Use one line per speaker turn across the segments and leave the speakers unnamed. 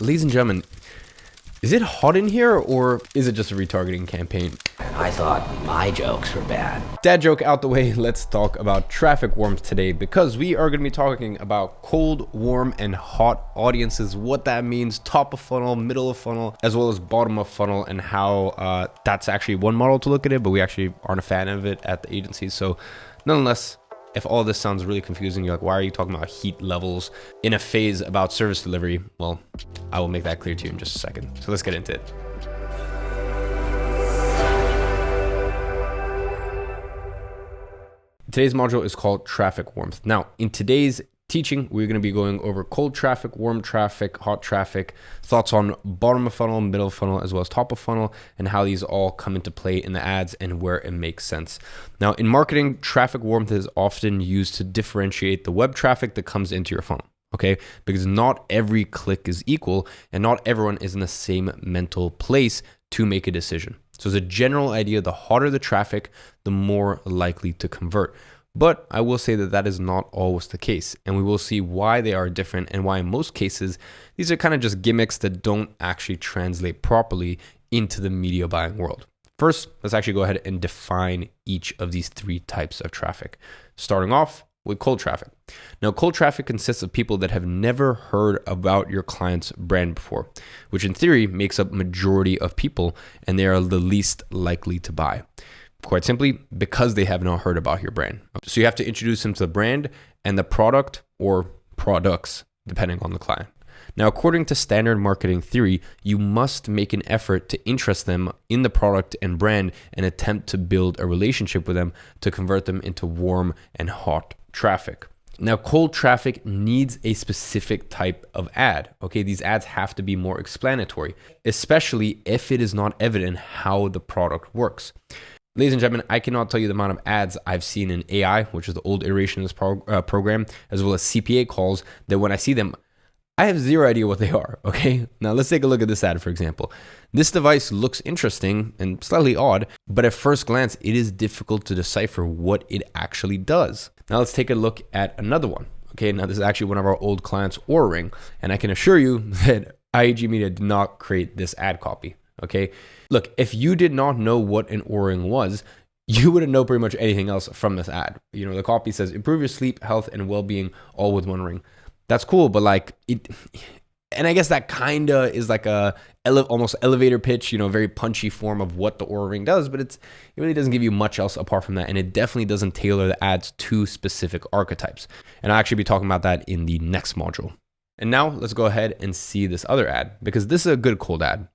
Ladies and gentlemen, is it hot in here or is it just a retargeting campaign?
I thought my jokes were bad.
Dad joke out the way, let's talk about traffic warmth today because we are going to be talking about cold, warm, and hot audiences, what that means, top of funnel, middle of funnel, as well as bottom of funnel, and how that's actually one model to look at it, but we actually aren't a fan of it at the agency. So nonetheless, if all this sounds really confusing, you're like, why are you talking about heat levels in a phase about service delivery? Well, I will make that clear to you in just a second. So let's get into it. Today's module is called traffic warmth. Now, in today's teaching, we're going to be going over cold traffic, warm traffic, hot traffic, thoughts on bottom of funnel, middle of funnel, as well as top of funnel, and how these all come into play in the ads and where it makes sense. Now, in marketing, traffic warmth is often used to differentiate the web traffic that comes into your funnel. Okay, because not every click is equal and not everyone is in the same mental place to make a decision. So as a general idea, the hotter the traffic, the more likely to convert. But I will say that that is not always the case. And we will see why they are different and why in most cases, these are kind of just gimmicks that don't actually translate properly into the media buying world. First, let's actually go ahead and define each of these three types of traffic. Starting off with cold traffic. Now, cold traffic consists of people that have never heard about your client's brand before, which in theory makes up majority of people, and they are the least likely to buy. Quite simply, because they have not heard about your brand. So you have to introduce them to the brand and the product or products, depending on the client. Now, according to standard marketing theory, you must make an effort to interest them in the product and brand and attempt to build a relationship with them to convert them into warm and hot traffic. Now, cold traffic needs a specific type of ad. Okay, these ads have to be more explanatory, especially if it is not evident how the product works. Ladies and gentlemen, I cannot tell you the amount of ads I've seen in AI, which is the old iteration of this program, as well as CPA calls, that when I see them, I have zero idea what they are, okay? Now let's take a look at this ad, for example. This device looks interesting and slightly odd, but at first glance, it is difficult to decipher what it actually does. Now let's take a look at another one, okay? Now this is actually one of our old clients, Oura Ring, and I can assure you that IAG Media did not create this ad copy, okay? Look, if you did not know what an Oura Ring was, you wouldn't know pretty much anything else from this ad. You know, the copy says, improve your sleep, health, and well-being all with one ring. That's cool, but like it, and I guess that kind of is like a almost elevator pitch, you know, very punchy form of what the Oura Ring does, but it really doesn't give you much else apart from that, and it definitely doesn't tailor the ads to specific archetypes. And I'll actually be talking about that in the next module. And now let's go ahead and see this other ad, because this is a good cold ad.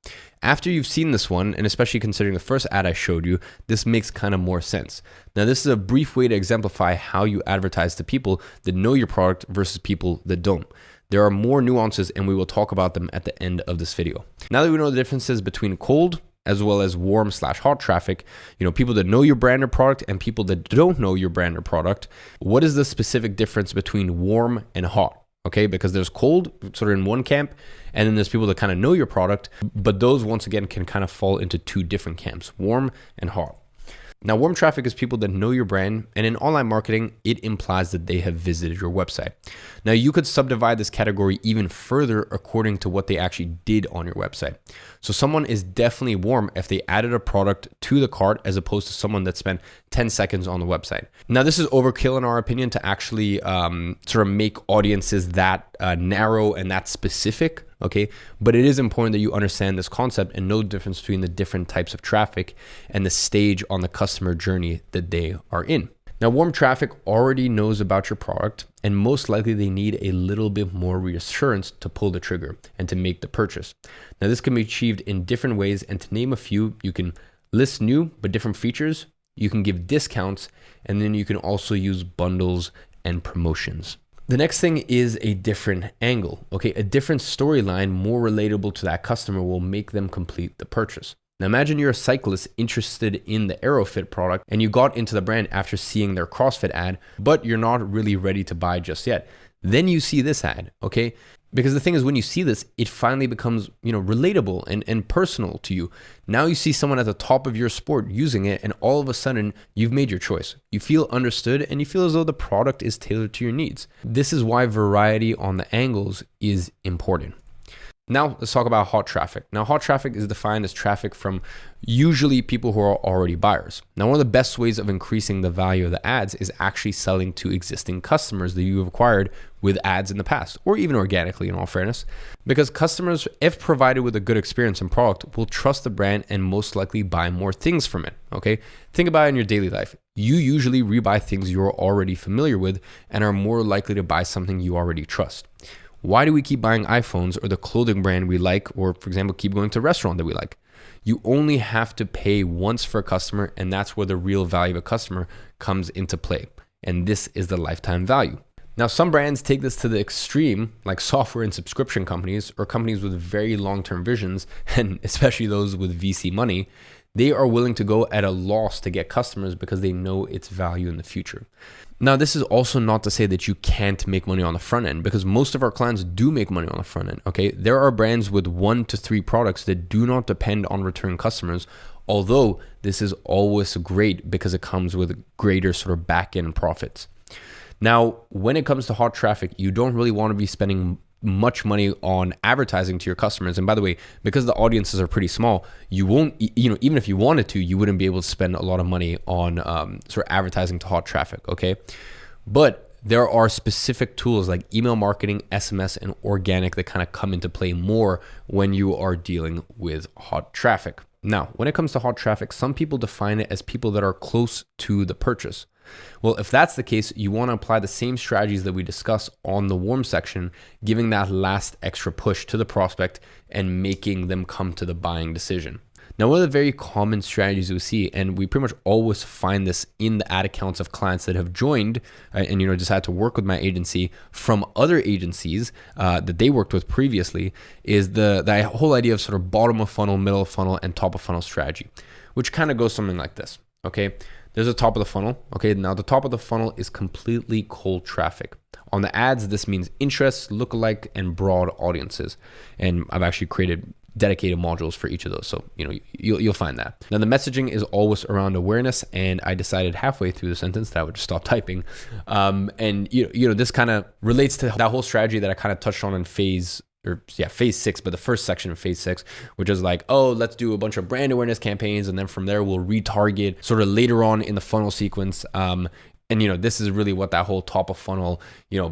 After you've seen this one, and especially considering the first ad I showed you, this makes kind of more sense. Now, this is a brief way to exemplify how you advertise to people that know your product versus people that don't. There are more nuances, and we will talk about them at the end of this video. Now that we know the differences between cold as well as warm/hot traffic, you know, people that know your brand or product and people that don't know your brand or product, what is the specific difference between warm and hot? Okay, because there's cold sort of in one camp, and then there's people that kind of know your product, but those once again can kind of fall into two different camps, warm and hot. Now, warm traffic is people that know your brand, and in online marketing, it implies that they have visited your website. Now, you could subdivide this category even further according to what they actually did on your website. So someone is definitely warm if they added a product to the cart as opposed to someone that spent 10 seconds on the website. Now, this is overkill in our opinion to actually sort of make audiences that narrow and that specific. Okay, but it is important that you understand this concept and know the difference between the different types of traffic and the stage on the customer journey that they are in. Now, warm traffic already knows about your product, and most likely they need a little bit more reassurance to pull the trigger and to make the purchase. Now, this can be achieved in different ways, and to name a few, you can list new but different features, you can give discounts, and then you can also use bundles and promotions. The next thing is a different angle, okay? A different storyline more relatable to that customer will make them complete the purchase. Now imagine you're a cyclist interested in the Aerofit product and you got into the brand after seeing their CrossFit ad, but you're not really ready to buy just yet. Then you see this ad, okay? Because the thing is, when you see this, it finally becomes, relatable and personal to you. Now you see someone at the top of your sport using it, and all of a sudden you've made your choice. You feel understood and you feel as though the product is tailored to your needs. This is why variety on the angles is important. Now let's talk about hot traffic. Now, hot traffic is defined as traffic from usually people who are already buyers. Now, one of the best ways of increasing the value of the ads is actually selling to existing customers that you have acquired with ads in the past, or even organically in all fairness, because customers, if provided with a good experience and product, will trust the brand and most likely buy more things from it, okay? Think about it in your daily life. You usually rebuy things you're already familiar with and are more likely to buy something you already trust. Why do we keep buying iPhones or the clothing brand we like, or for example, keep going to a restaurant that we like? You only have to pay once for a customer, and that's where the real value of a customer comes into play. And this is the lifetime value. Now, some brands take this to the extreme, like software and subscription companies or companies with very long-term visions, and especially those with VC money. They are willing to go at a loss to get customers because they know its value in the future. Now, this is also not to say that you can't make money on the front end, because most of our clients do make money on the front end, okay? There are brands with 1 to 3 products that do not depend on return customers, although this is always great because it comes with greater sort of back-end profits. Now, when it comes to hot traffic, you don't really want to be spending much money on advertising to your customers. And by the way, because the audiences are pretty small, you won't, even if you wanted to, you wouldn't be able to spend a lot of money on sort of advertising to hot traffic, okay? But there are specific tools like email marketing, SMS, and organic that kind of come into play more when you are dealing with hot traffic. Now, when it comes to hot traffic, some people define it as people that are close to the purchase. Well, if that's the case, you want to apply the same strategies that we discussed on the warm section, giving that last extra push to the prospect and making them come to the buying decision. Now, one of the very common strategies we see, and we pretty much always find this in the ad accounts of clients that have joined and decided to work with my agency from other agencies that they worked with previously, is the whole idea of sort of bottom of funnel, middle of funnel, and top of funnel strategy, which kind of goes something like this, okay? There's a top of the funnel. Okay, now the top of the funnel is completely cold traffic. On the ads, this means interests, lookalike, and broad audiences. And I've actually created dedicated modules for each of those. So, you'll find that. Now, the messaging is always around awareness. And I decided halfway through the sentence that I would just stop typing. And this kind of relates to that whole strategy that I kind of touched on in phase 6, but the first section of phase 6, which is like, oh, let's do a bunch of brand awareness campaigns. And then from there, we'll retarget sort of later on in the funnel sequence. And this is really what that whole top of funnel,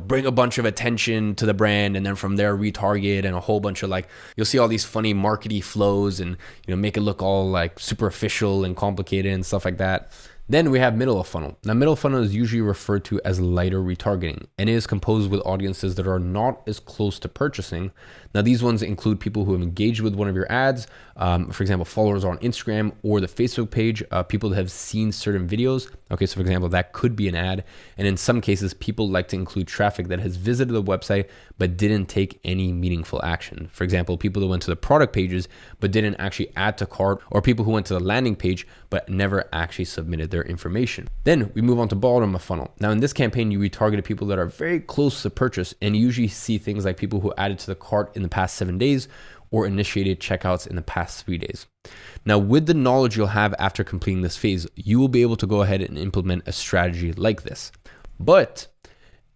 bring a bunch of attention to the brand, and then from there retarget, and a whole bunch of you'll see all these funny markety flows and, make it look all like superficial and complicated and stuff like that. Then we have middle of funnel. Now, middle of funnel is usually referred to as lighter retargeting, and it is composed with audiences that are not as close to purchasing. Now, these ones include people who have engaged with one of your ads, for example, followers on Instagram or the Facebook page, people that have seen certain videos. Okay, so for example, that could be an ad. And in some cases, people like to include traffic that has visited the website but didn't take any meaningful action. For example, people that went to the product pages but didn't actually add to cart, or people who went to the landing page but never actually submitted their information. Then we move on to bottom of funnel. Now, in this campaign, you retargeted people that are very close to purchase, and you usually see things like people who added to the cart in the past 7 days or initiated checkouts in the past 3 days. Now, with the knowledge you'll have after completing this phase, you will be able to go ahead and implement a strategy like this. But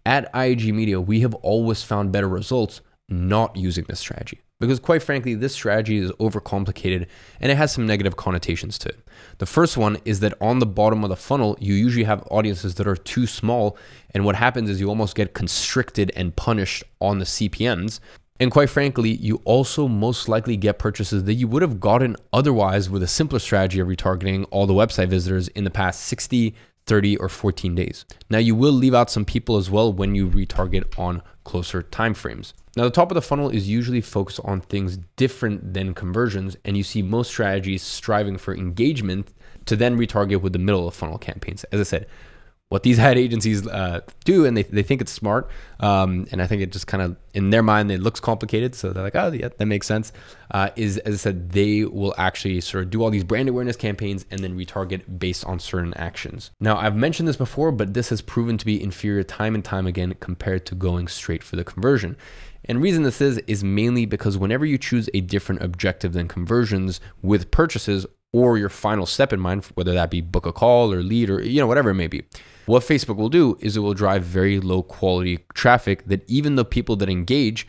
at IAG Media, we have always found better results not using this strategy, because quite frankly, this strategy is overcomplicated and it has some negative connotations to it. The first one is that on the bottom of the funnel, you usually have audiences that are too small, and what happens is you almost get constricted and punished on the CPMs. And quite frankly, you also most likely get purchases that you would have gotten otherwise with a simpler strategy of retargeting all the website visitors in the past 60, 30, or 14 days. Now, you will leave out some people as well when you retarget on closer timeframes. Now, the top of the funnel is usually focused on things different than conversions, and you see most strategies striving for engagement to then retarget with the middle of the funnel campaigns. As I said, what these ad agencies do, and they think it's smart, and I think it just kind of, in their mind, it looks complicated, so they're like, oh yeah, that makes sense, is, as I said, they will actually sort of do all these brand awareness campaigns and then retarget based on certain actions. Now, I've mentioned this before, but this has proven to be inferior time and time again compared to going straight for the conversion. And reason this is mainly because whenever you choose a different objective than conversions with purchases, or your final step in mind, whether that be book a call or lead or whatever it may be, what Facebook will do is it will drive very low quality traffic that even the people that engage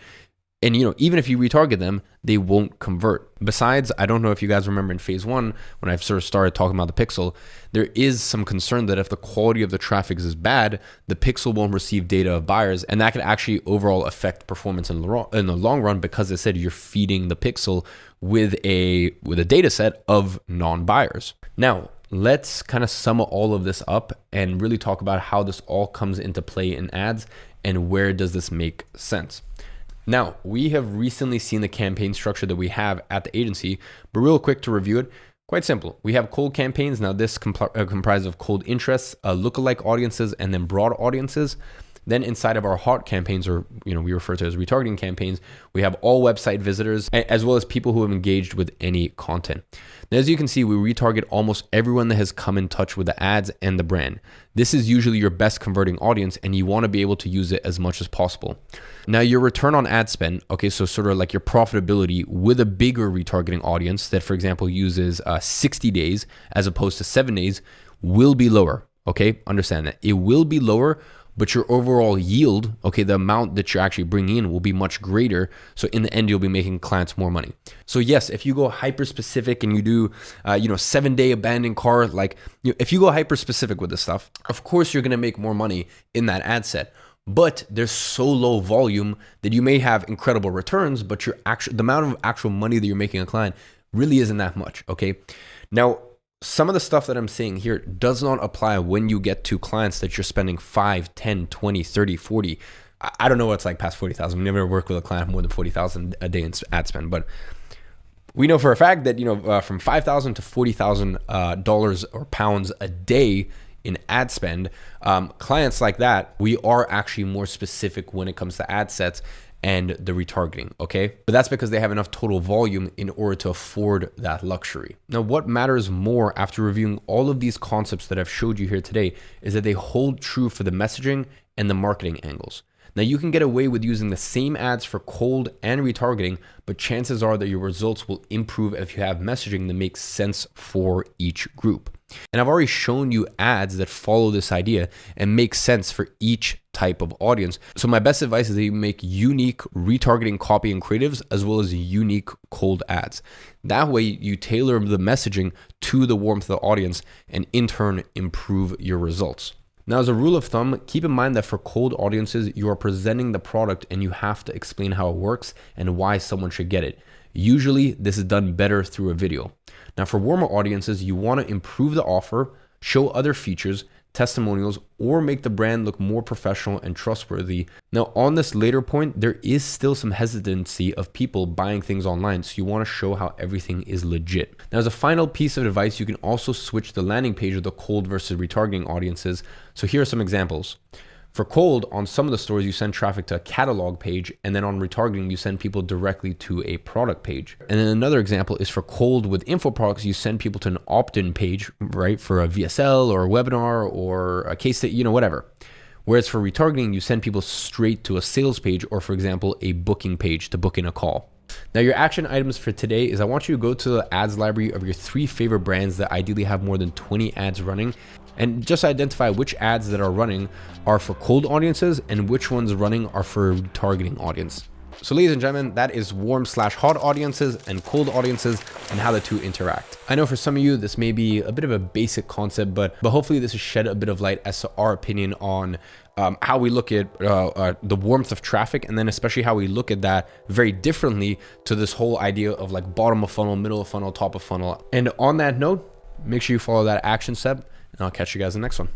And even if you retarget them, they won't convert. Besides, I don't know if you guys remember in phase one, when I sort of started talking about the pixel, there is some concern that if the quality of the traffic is bad, the pixel won't receive data of buyers, and that can actually overall affect performance in the long run, because as I said, you're feeding the pixel with a data set of non-buyers. Now, let's kind of sum all of this up and really talk about how this all comes into play in ads and where does this make sense. Now, we have recently seen the campaign structure that we have at the agency, but real quick to review it, quite simple. We have cold campaigns. Now, this comprises of cold interests, lookalike audiences, and then broad audiences. Then inside of our hot campaigns, or we refer to as retargeting campaigns, we have all website visitors, as well as people who have engaged with any content. Now, as you can see, we retarget almost everyone that has come in touch with the ads and the brand. This is usually your best converting audience, and you want to be able to use it as much as possible. Now, your return on ad spend, okay, so sort of like your profitability with a bigger retargeting audience that, for example, uses 60 days as opposed to 7 days, will be lower, okay? Understand that. It will be lower, but your overall yield, okay, the amount that you're actually bringing in will be much greater. So in the end, you'll be making clients more money. So yes, if you go hyper specific and you do, 7-day abandoned cart, if you go hyper specific with this stuff, of course, you're going to make more money in that ad set. But there's so low volume that you may have incredible returns, but the amount of actual money that you're making a client really isn't that much, okay? Now, some of the stuff that I'm saying here does not apply when you get to clients that you're spending 5, 10, 20, 30, 40. I don't know what it's like past 40,000. We never worked with a client more than 40,000 a day in ad spend, but we know for a fact that, from $5,000 to $40,000 or pounds a day in ad spend, clients like that, we are actually more specific when it comes to ad sets and the retargeting, okay? But that's because they have enough total volume in order to afford that luxury. Now, what matters more after reviewing all of these concepts that I've showed you here today is that they hold true for the messaging and the marketing angles. Now, you can get away with using the same ads for cold and retargeting, but chances are that your results will improve if you have messaging that makes sense for each group. And I've already shown you ads that follow this idea and make sense for each type of audience. So my best advice is that you make unique retargeting copy and creatives as well as unique cold ads. That way you tailor the messaging to the warmth of the audience and in turn improve your results. Now, as a rule of thumb, keep in mind that for cold audiences, you are presenting the product and you have to explain how it works and why someone should get it. Usually, this is done better through a video. Now, for warmer audiences, you want to improve the offer, show other features, testimonials, or make the brand look more professional and trustworthy. Now, on this later point, there is still some hesitancy of people buying things online, so you want to show how everything is legit. Now, as a final piece of advice, you can also switch the landing page of the cold versus retargeting audiences. So here are some examples. For cold, on some of the stores, you send traffic to a catalog page, and then on retargeting, you send people directly to a product page. And then another example is for cold with info products, you send people to an opt-in page, right, for a VSL or a webinar or a case that, whatever. Whereas for retargeting, you send people straight to a sales page or, for example, a booking page to book in a call. Now, your action items for today is I want you to go to the ads library of your 3 favorite brands that ideally have more than 20 ads running, and just identify which ads that are running are for cold audiences and which ones running are for retargeting audience. So ladies and gentlemen, that is warm/hot audiences and cold audiences and how the two interact. I know for some of you, this may be a bit of a basic concept, but hopefully this has shed a bit of light as to our opinion on how we look at the warmth of traffic, and then especially how we look at that very differently to this whole idea of like bottom of funnel, middle of funnel, top of funnel. And on that note, make sure you follow that action step, and I'll catch you guys in the next one.